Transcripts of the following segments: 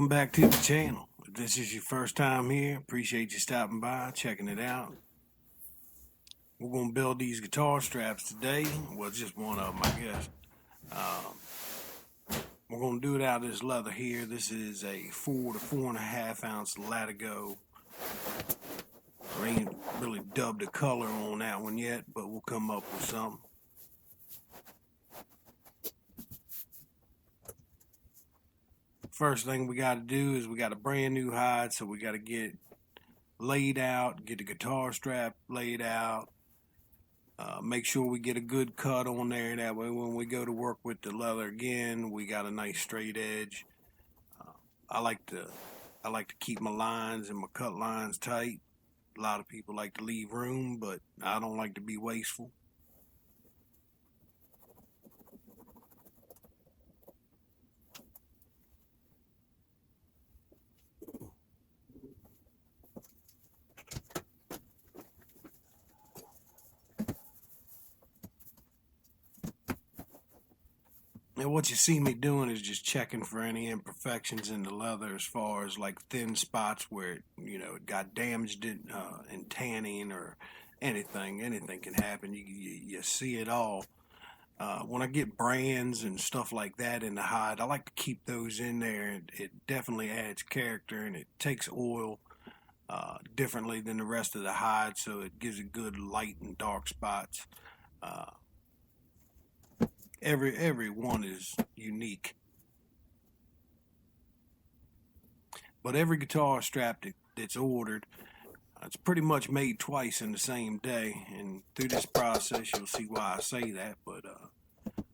Welcome back to the channel. If this is your first time here, appreciate you stopping by, checking it out. We're going to build these guitar straps today. Well, just one of them, I guess. We're going to do it out of this leather here. This is a 4 to 4.5 ounce Latigo. I ain't really dubbed a color on that one yet, but we'll come up with something. First thing we got to do is we got a brand new hide, so we got to get laid out, get the guitar strap laid out, make sure we get a good cut on there. That way when we go to work with the leather again, we got a nice straight edge. I like to keep my lines and my cut lines tight. A lot of people like to leave room, but I don't like to be wasteful. And what you see me doing is just checking for any imperfections in the leather, as far as like thin spots where it got damaged in tanning or anything. Anything can happen. You see it all. When I get brands and stuff like that in the hide, I like to keep those in there. It definitely adds character, and it takes oil differently than the rest of the hide, so it gives it good light and dark spots. Every one is unique, but every guitar strap that's ordered, it's pretty much made twice in the same day. And through this process, you'll see why I say that. But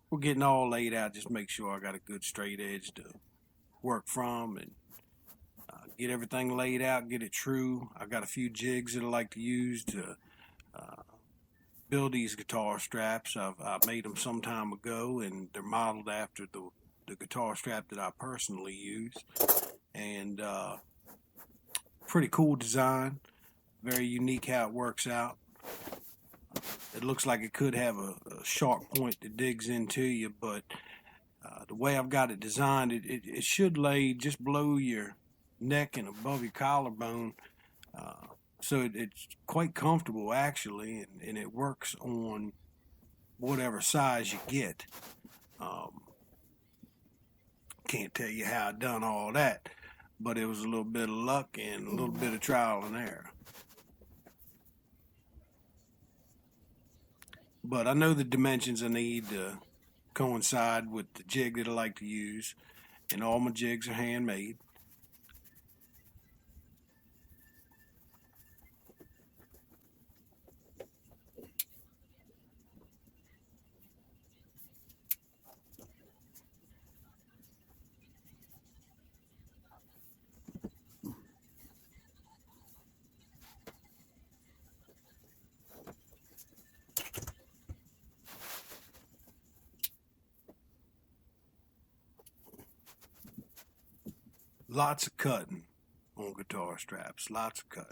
we're getting all laid out. Just make sure I got a good straight edge to work from, and get everything laid out, get it true. I got a few jigs that I like to use to build these guitar straps. I made them some time ago, and they're modeled after the guitar strap that I personally use. And pretty cool design, very unique how it works out. It looks like it could have a sharp point that digs into you, but the way I've got it designed, it should lay just below your neck and above your collarbone. So it's quite comfortable, actually, and it works on whatever size you get. Can't tell you how I done all that, but it was a little bit of luck and a little bit of trial and error. But I know the dimensions I need to coincide with the jig that I like to use, and all my jigs are handmade. Lots of cutting on guitar straps, lots of cutting.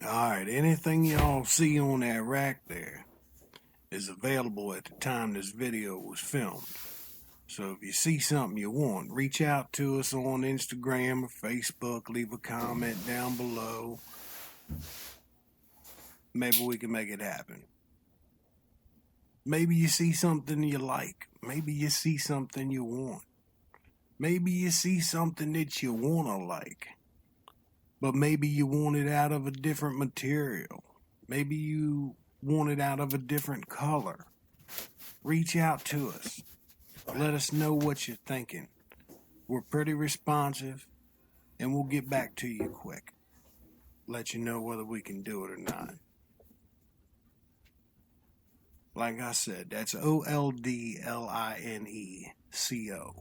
Alright, anything y'all see on that rack there is available at the time this video was filmed. So if you see something you want, reach out to us on Instagram or Facebook, leave a comment down below. Maybe we can make it happen. Maybe you see something you like. Maybe you see something you want. Maybe you see something that you want to like, but maybe you want it out of a different material. Maybe you want it out of a different color. Reach out to us. Let us know what you're thinking. We're pretty responsive, and we'll get back to you quick. let you know whether we can do it or not. Like I said, that's OldLine Co.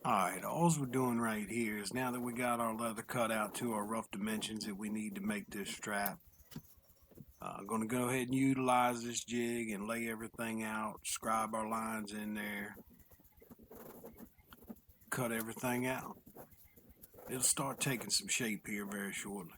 Alright, all we're doing right here is now that we got our leather cut out to our rough dimensions that we need to make this strap, I'm going to go ahead and utilize this jig and lay everything out, scribe our lines in there, cut everything out. It'll start taking some shape here very shortly.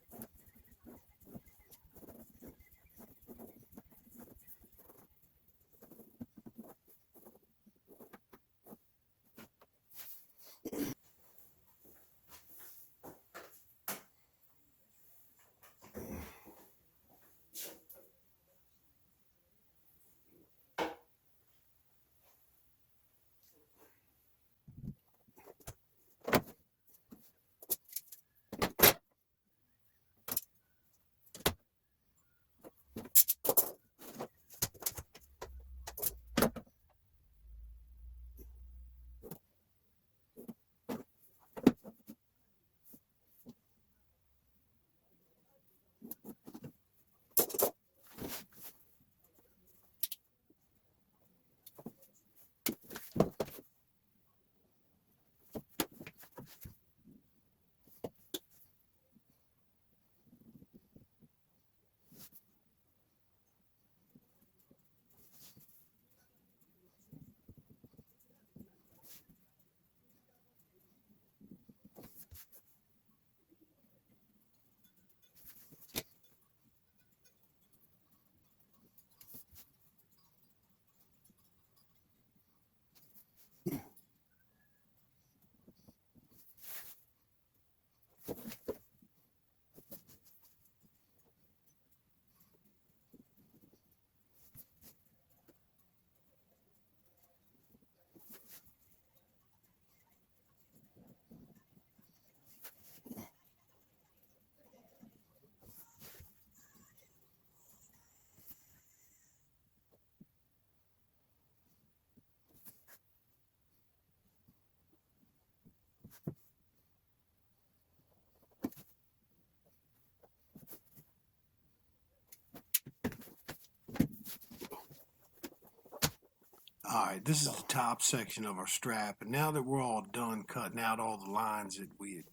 Alright, this is the top section of our strap, and now that we're all done cutting out all the lines that we had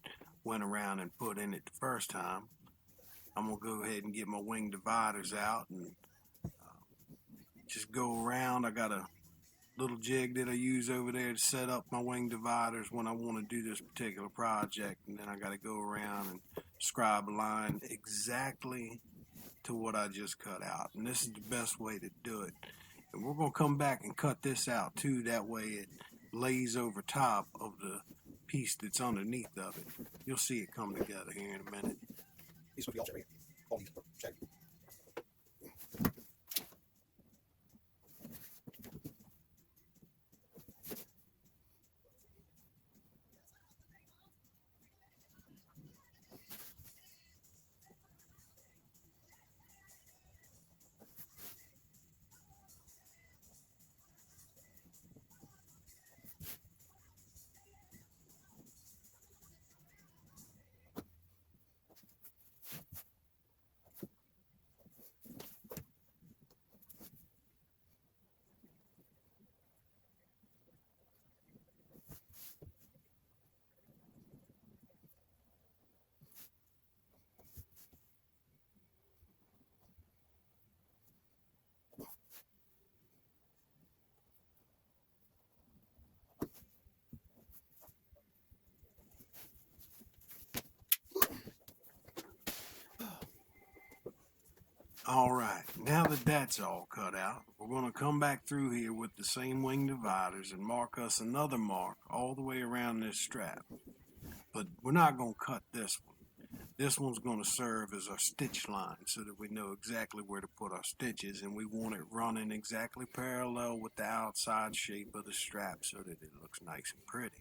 went around and put in it the first time, I'm going to go ahead and get my wing dividers out and just go around. I got a little jig that I use over there to set up my wing dividers when I want to do this particular project, and then I got to go around and scribe a line exactly to what I just cut out, and this is the best way to do it. And we're going to come back and cut this out too, that way it lays over top of the piece that's underneath of it. You'll see it come together here in a minute. These would be all check right here. All these check. All right, now that that's all cut out, we're going to come back through here with the same wing dividers and mark us another mark all the way around this strap. But we're not going to cut this one. This one's going to serve as our stitch line so that we know exactly where to put our stitches, and we want it running exactly parallel with the outside shape of the strap so that it looks nice and pretty.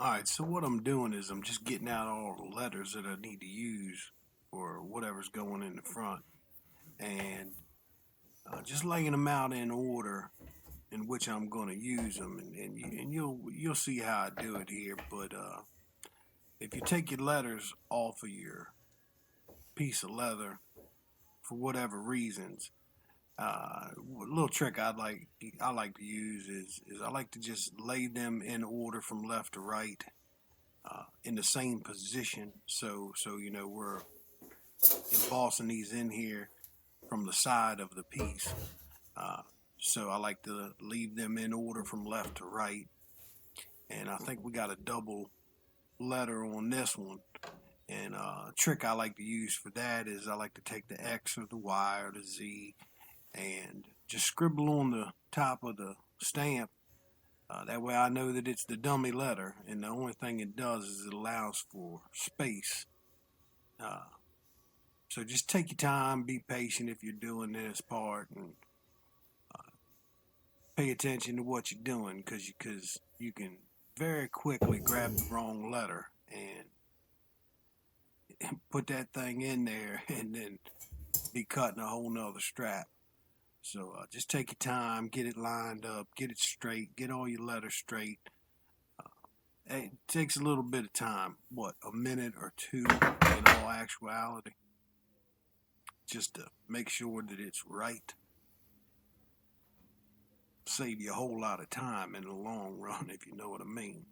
All right, so what I'm doing is I'm just getting out all the letters that I need to use for whatever's going in the front, and just laying them out in order in which I'm going to use them, and you'll see how I do it here. But if you take your letters off of your piece of leather for whatever reasons, a little trick I like to use is I like to just lay them in order from left to right, in the same position. So you know we're embossing these in here from the side of the piece. Uh, so I like to leave them in order from left to right. And I think we got a double letter on this one. And a trick I like to use for that is I like to take the X or the Y or the Z and just scribble on the top of the stamp. That way I know that it's the dummy letter, and the only thing it does is it allows for space. Uh, so just take your time, be patient if you're doing this part, and pay attention to what you're doing, because you can very quickly grab the wrong letter and put that thing in there and then be cutting a whole nother strap. So just take your time, get it lined up, get it straight, get all your letters straight. It takes a little bit of time, what, a minute or two in all actuality, just to make sure that it's right. Save you a whole lot of time in the long run, if you know what I mean.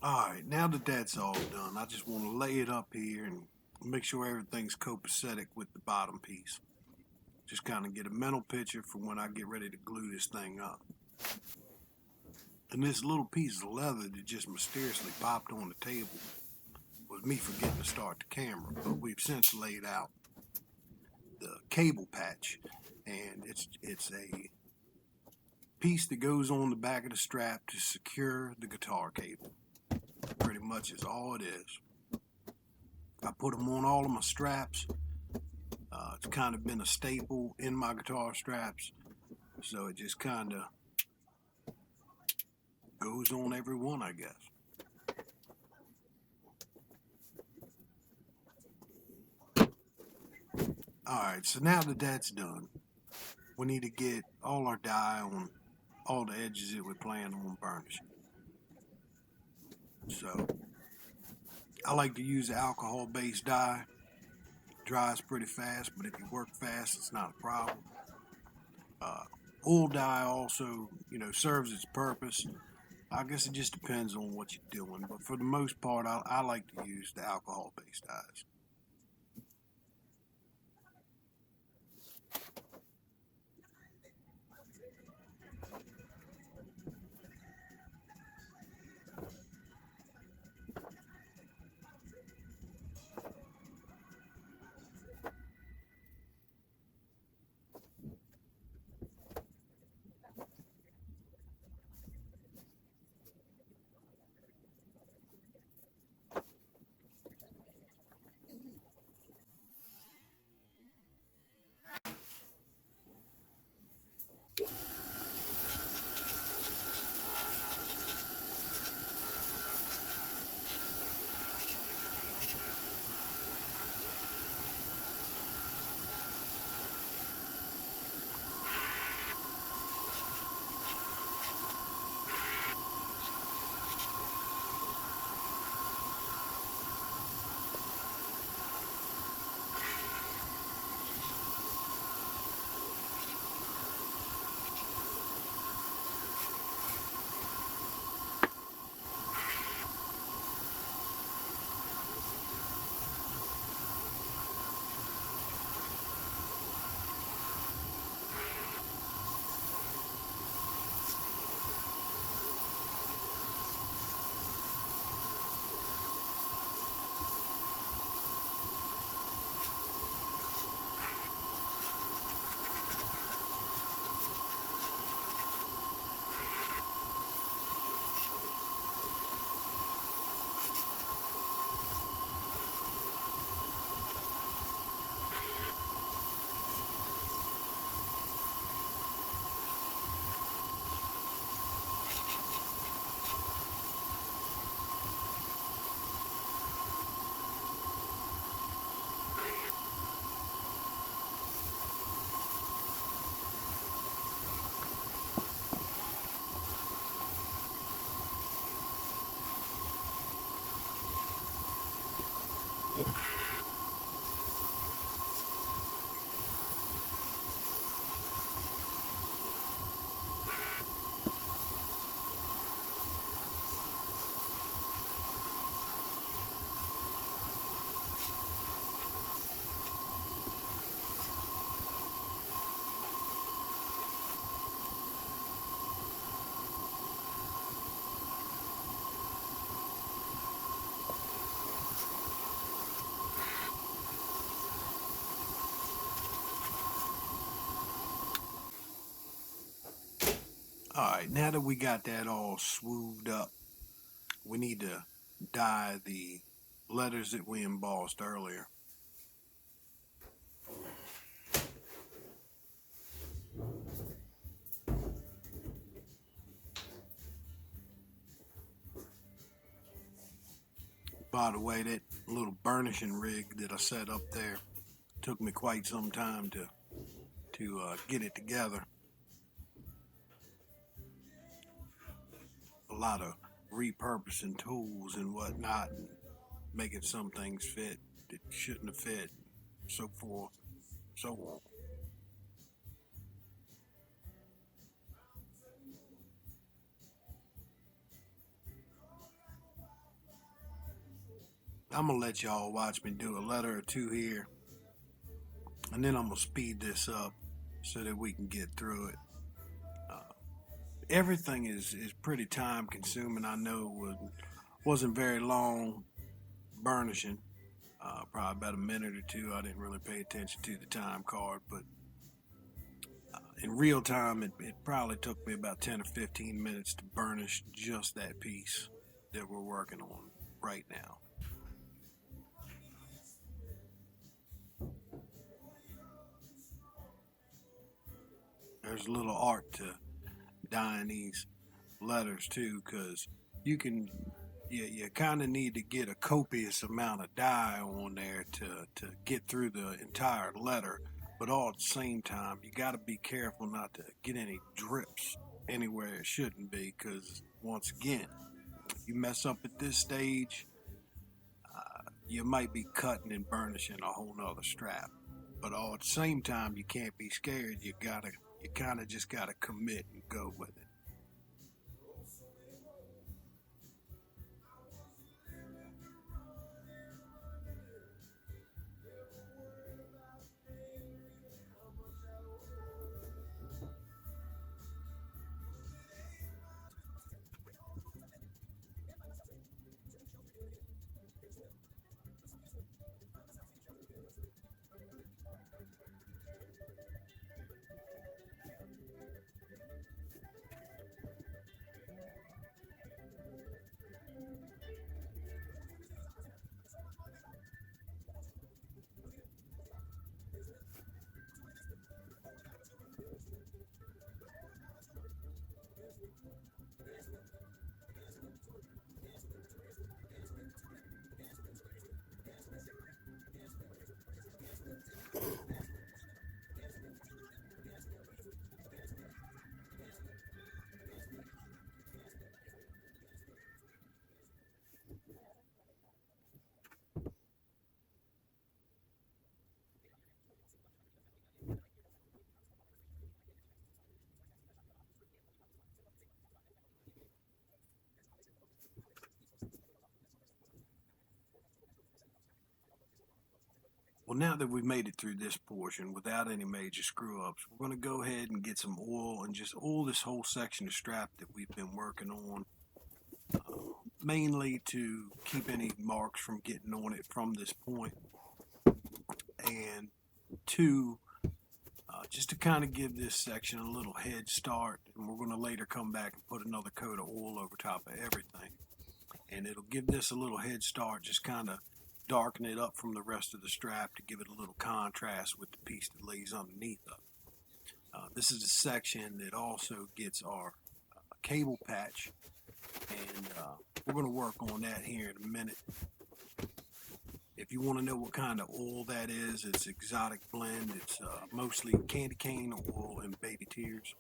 Alright, now that that's all done, I just want to lay it up here and make sure everything's copacetic with the bottom piece. Just kind of get a mental picture for when I get ready to glue this thing up. And this little piece of leather that just mysteriously popped on the table was me forgetting to start the camera, but we've since laid out the cable patch, and it's a piece that goes on the back of the strap to secure the guitar cable. Pretty much is all it is. I put them on all of my straps. It's kind of been a staple in my guitar straps, so it just kind of goes on every one, I guess. Alright, so now that that's done, we need to get all our dye on all the edges that we plan on burnishing. So I like to use alcohol-based dye. Dries pretty fast, but if you work fast, it's not a problem. Oil dye also, serves its purpose. I guess it just depends on what you're doing, but for the most part, I like to use the alcohol-based dyes. Alright, now that we got that all swooped up, we need to dye the letters that we embossed earlier. By the way, that little burnishing rig that I set up there took me quite some time to get it together. A lot of repurposing tools and whatnot, and making some things fit that shouldn't have fit, so forth, so on. I'm gonna let y'all watch me do a letter or two here, and then I'm gonna speed this up so that we can get through it. Everything is pretty time consuming. I know it wasn't very long burnishing, probably about a minute or two. I didn't really pay attention to the time card, but in real time, it probably took me about 10 or 15 minutes to burnish just that piece that we're working on right now. There's a little art to dyeing these letters too, because you kind of need to get a copious amount of dye on there to get through the entire letter, but all at the same time you got to be careful not to get any drips anywhere it shouldn't be, because once again, if you mess up at this stage, you might be cutting and burnishing a whole nother strap. But all at the same time, you can't be scared. You kind of just gotta commit and go with it. Well, now that we've made it through this portion without any major screw ups, we're going to go ahead and get some oil and just oil this whole section of strap that we've been working on, mainly to keep any marks from getting on it from this point, and two, just to kind of give this section a little head start. And we're going to later come back and put another coat of oil over top of everything, and it'll give this a little head start, just kind of darken it up from the rest of the strap to give it a little contrast with the piece that lays underneath of it. This is a section that also gets our cable patch, and we're going to work on that here in a minute. If you want to know what kind of oil that is, it's exotic blend. It's mostly candy cane oil and baby tears.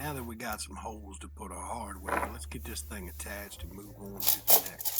now that we got some holes to put our hardware, let's get this thing attached and move on to the next.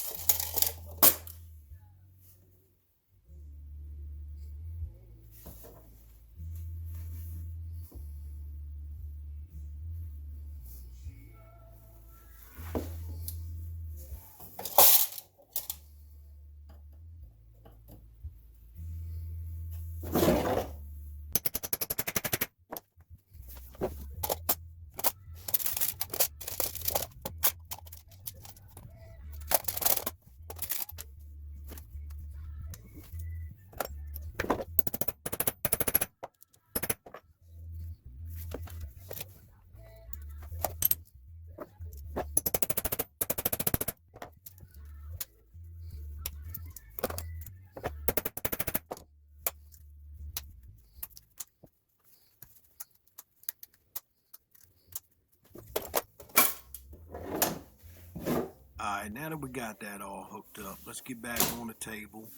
Alright, now that we got that all hooked up, let's get back on the table.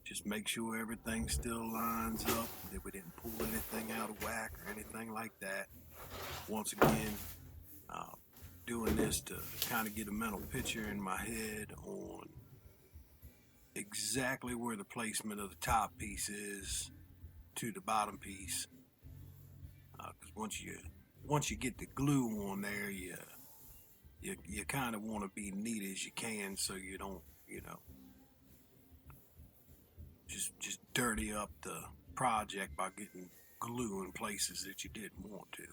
Just make sure everything still lines up, that we didn't pull anything out of whack or anything like that. Once again, doing this to kind of get a mental picture in my head on exactly where the placement of the top piece is to the bottom piece. Because once you get the glue on there, you kind of want to be neat as you can, so you don't, just dirty up the project by getting glue in places that you didn't want to.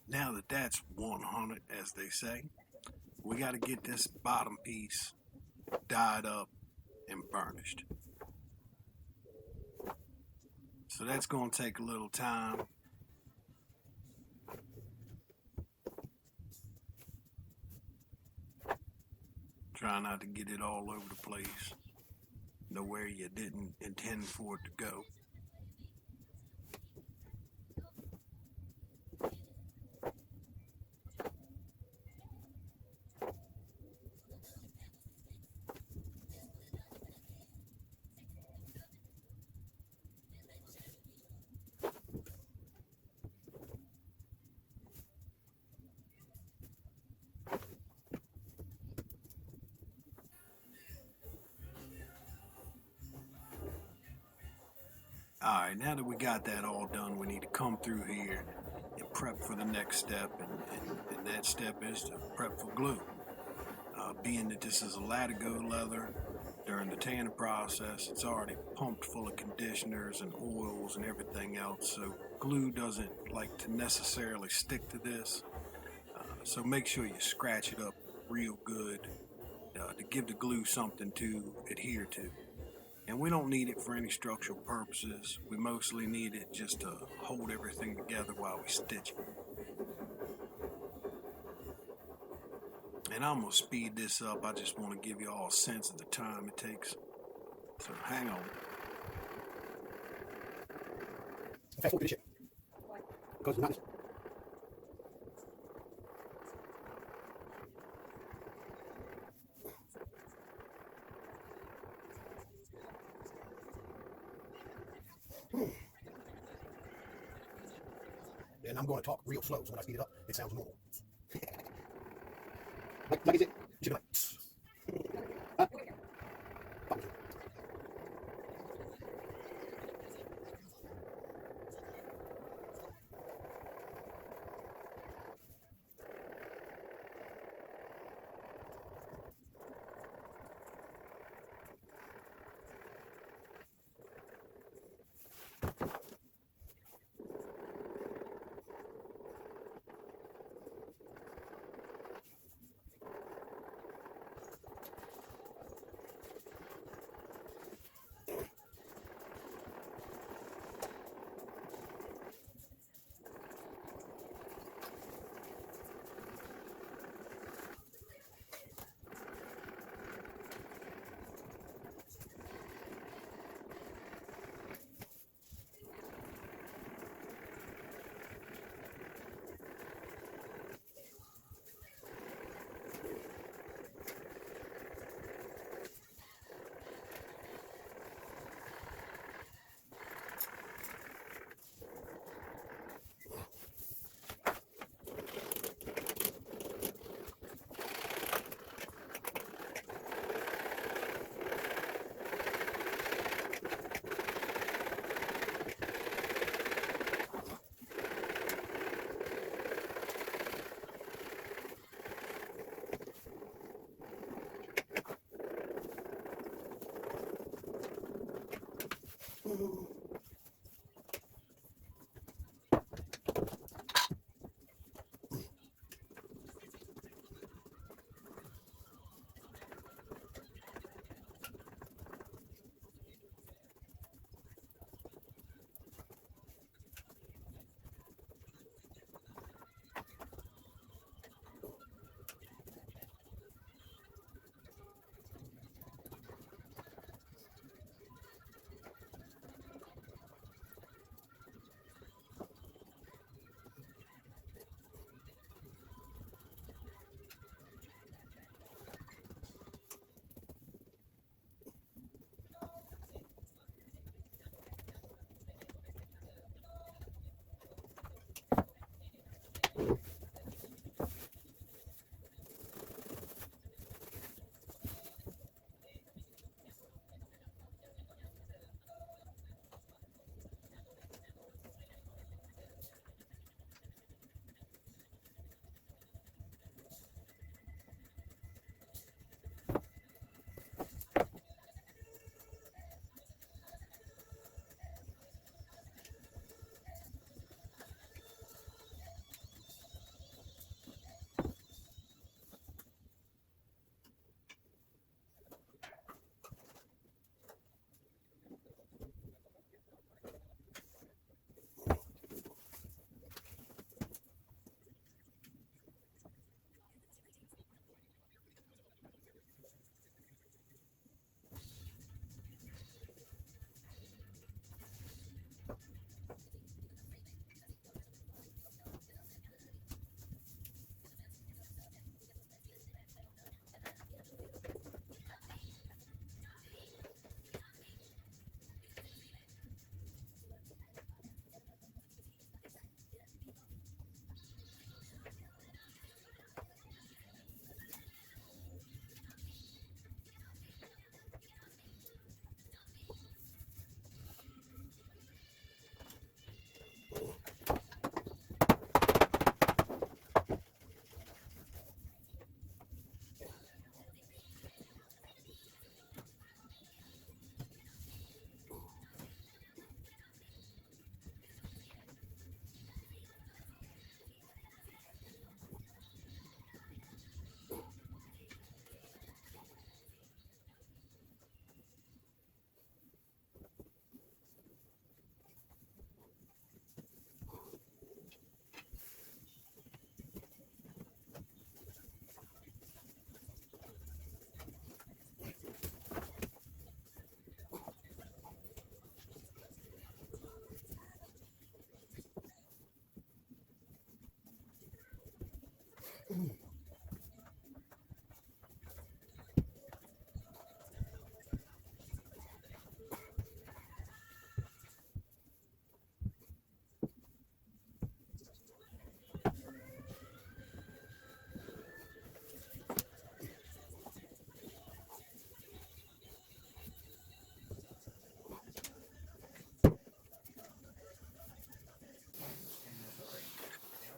Now that that's 100, as they say, we got to get this bottom piece dyed up and burnished. So that's going to take a little time. Try not to get it all over the place, nowhere you didn't intend for it to go. Alright, now that we got that all done, we need to come through here and prep for the next step, and that step is to prep for glue. Being that this is a latigo leather, during the tanning process, it's already pumped full of conditioners and oils and everything else, so glue doesn't like to necessarily stick to this. So make sure you scratch it up real good to give the glue something to adhere to. And we don't need it for any structural purposes. We mostly need it just to hold everything together while we stitch it. And I'm going to speed this up. I just want to give you all a sense of the time it takes. So hang on. Fast forward to this shit. Because it's not. And I'm going to talk real slow, so when I speed it up, it sounds normal. like is it? You should be like, huh?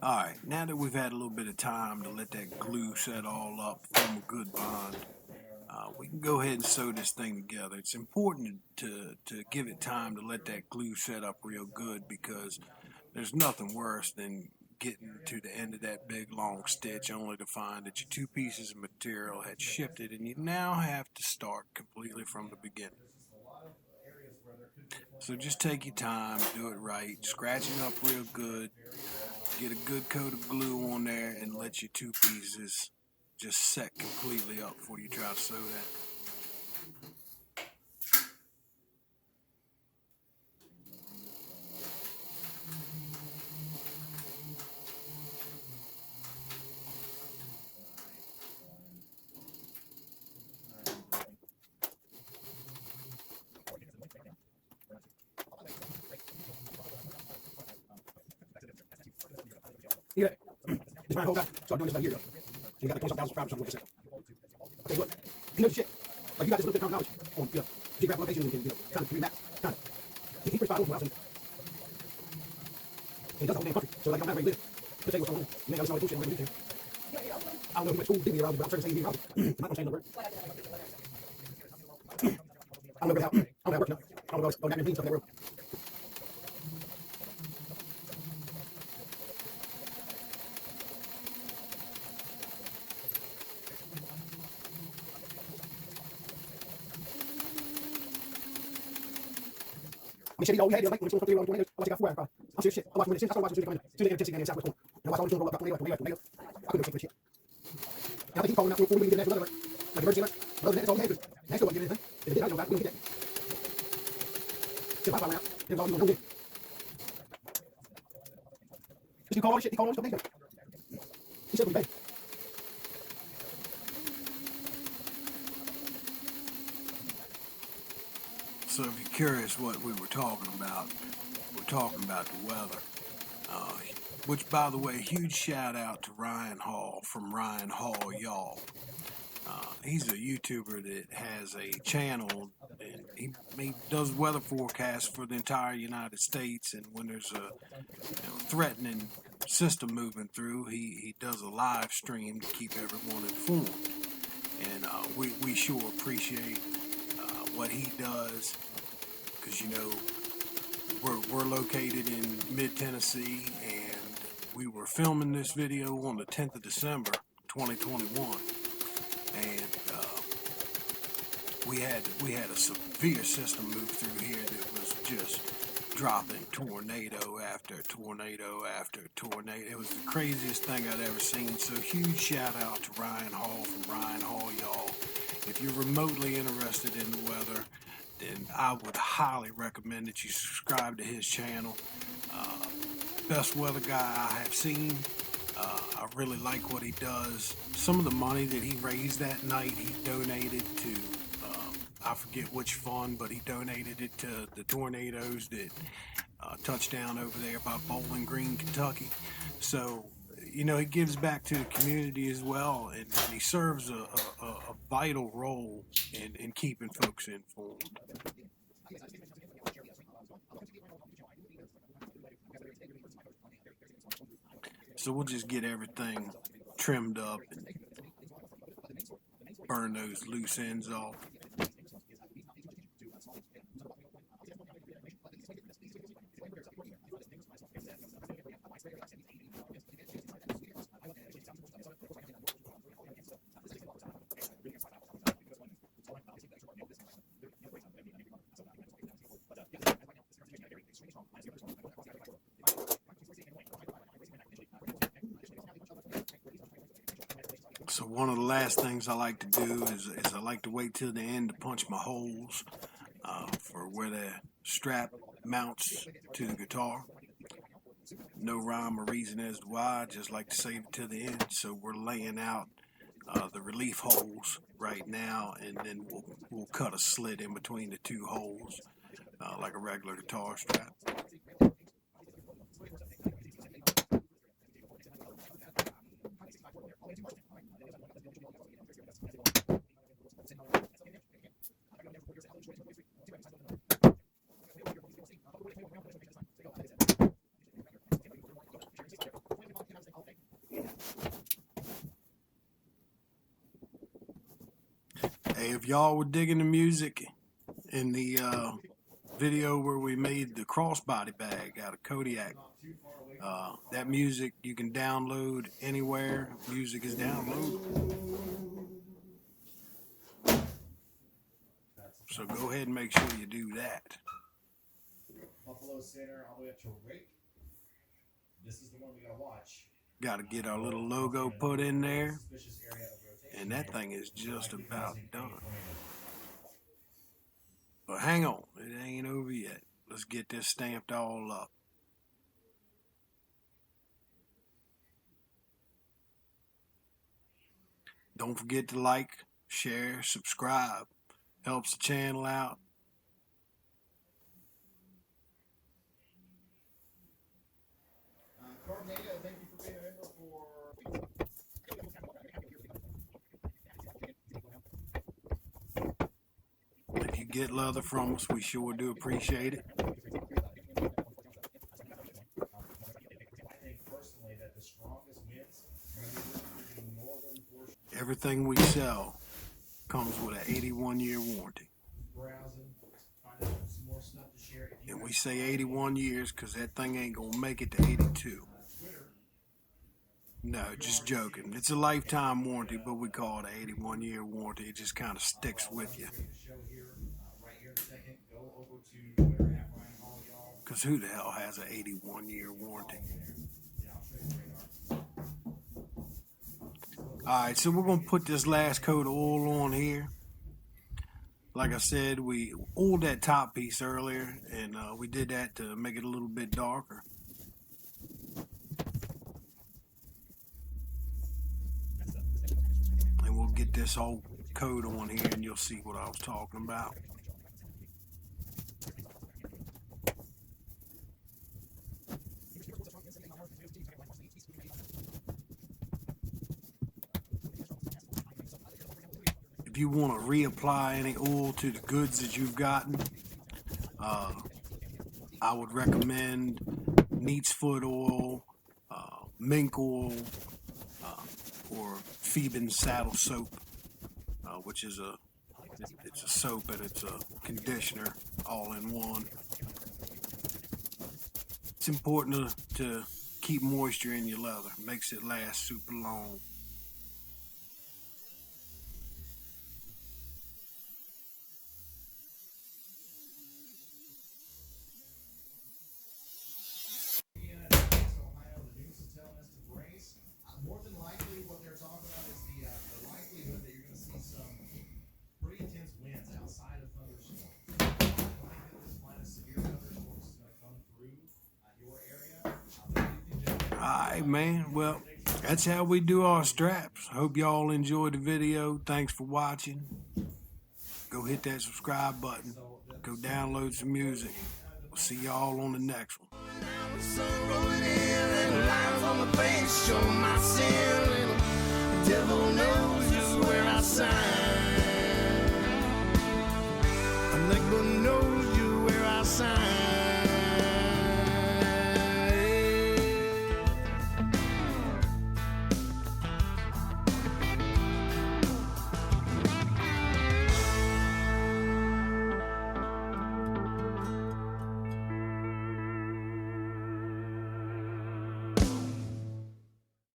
All right, now that we've had a little bit of time to let that glue set all up, form a good bond, we can go ahead and sew this thing together. It's important to give it time to let that glue set up real good, because there's nothing worse than getting to the end of that big long stitch only to find that your two pieces of material had shifted and you now have to start completely from the beginning. So just take your time, do it right, scratch it up real good, get a good coat of glue on there, and let your two pieces just set completely up before you try to sew that. Yeah. This my whole guy started doing this about a year ago. So you got like 20,000 subscribers, something like this. I'll tell you what, you know the shit. Like you got this little bit of knowledge on, geographic locations and, kind of 3D maps, kind of. He pretty spot on for a while, so he does the whole damn country. So like, no matter where you live, he'll tell you what's going on. You ain't got to know bullshit on the weekend. I don't know who went to school, did me around, but I'm certain to say he around. I'm not gonna say no word. I don't know how it works now. I don't know all that mean stuff in that world. I mean, shit, all we had the other night when it was going to tornadoes. I watched it got 4 hours probably. I'm serious shit. I watched when it I started watching Tuesday and Tennessee and in Southwest corner. And I watched all the tornado roll up, tornado after tornado. I couldn't take shit. And I think he called out before we get the national alert, like emergency alert. But other than that, that's all we had. That's still wasn't getting anything. If it did, I know about it. We didn't get that. Shit, my fire out. It was all you know. Just you call all this shit. He called all this stuff. He said we bad. So if you're curious what we were talking about, we're talking about the weather. Which, by the way, huge shout out to Ryan Hall from Ryan Hall Y'all. He's a YouTuber that has a channel, and he does weather forecasts for the entire United States. And when there's a threatening system moving through, he does a live stream to keep everyone informed. And we sure appreciate what he does, because we're located in mid-Tennessee, and we were filming this video on the 10th of December 2021, and we had a severe system move through here that was just dropping tornado after tornado after tornado. It was the craziest thing I'd ever seen. So huge shout out to Ryan Hall from Ryan Hall Y'all. If you're remotely interested in the weather, then I would highly recommend that you subscribe to his channel. Best weather guy I have seen. I really like what he does. Some of the money that he raised that night, he donated to, I forget which fund, but he donated it to the tornadoes that touched down over there by Bowling Green, Kentucky. So, he gives back to the community as well, and he serves a vital role in keeping folks informed. So we'll just get everything trimmed up and burn those loose ends off. So one of the last things I like to do is I like to wait till the end to punch my holes for where the strap mounts to the guitar. No rhyme or reason as to why. I just like to save it to the end. So we're laying out the relief holes right now, and then we'll cut a slit in between the two holes like a regular guitar strap. Hey, if y'all were digging the music in the video where we made the crossbody bag out of Kodiak, that music you can download anywhere music is downloaded. So go ahead and make sure you do that. Buffalo Center all the way up to Rake. This is the one we gotta watch. Got to get our little logo put in there, and that thing is just about done. But hang on, it ain't over yet. Let's get this stamped all up. Don't forget to like, share, subscribe. Helps the channel out. Corneta, thank you for being a member for. If you get leather from us, we sure do appreciate it. I think personally that the strongest wins are the northern portion. Everything we sell comes with an 81-year warranty. Browsing, find out some more stuff to share. And we say 81 years because that thing ain't going to make it to 82. No, just joking. It's a lifetime warranty, but we call it an 81-year warranty. It just kind of sticks with you. Because who the hell has an 81-year warranty? Alright, so we're going to put this last coat of oil on here. Like I said, we oiled that top piece earlier, and we did that to make it a little bit darker. And we'll get this whole coat on here, and you'll see what I was talking about. If you want to reapply any oil to the goods that you've gotten, I would recommend neat's foot oil, mink oil, or Phoebin's saddle soap, which is it's a soap and it's a conditioner all in one. It's important to keep moisture in your leather. Makes it last super long. More than likely, what they're talking about is the likelihood that you're going to see some pretty intense winds outside of thunderstorms. I think that this line of severe thunderstorms is going to come through your area. Alright, man. Well, that's how we do our straps. Hope y'all enjoyed the video. Thanks for watching. Go hit that subscribe button. Go download some music. We'll see y'all on the next one. Sun rolling in and lines on the face show my sin. The devil knows just where I sign. A leg knows you where I sign.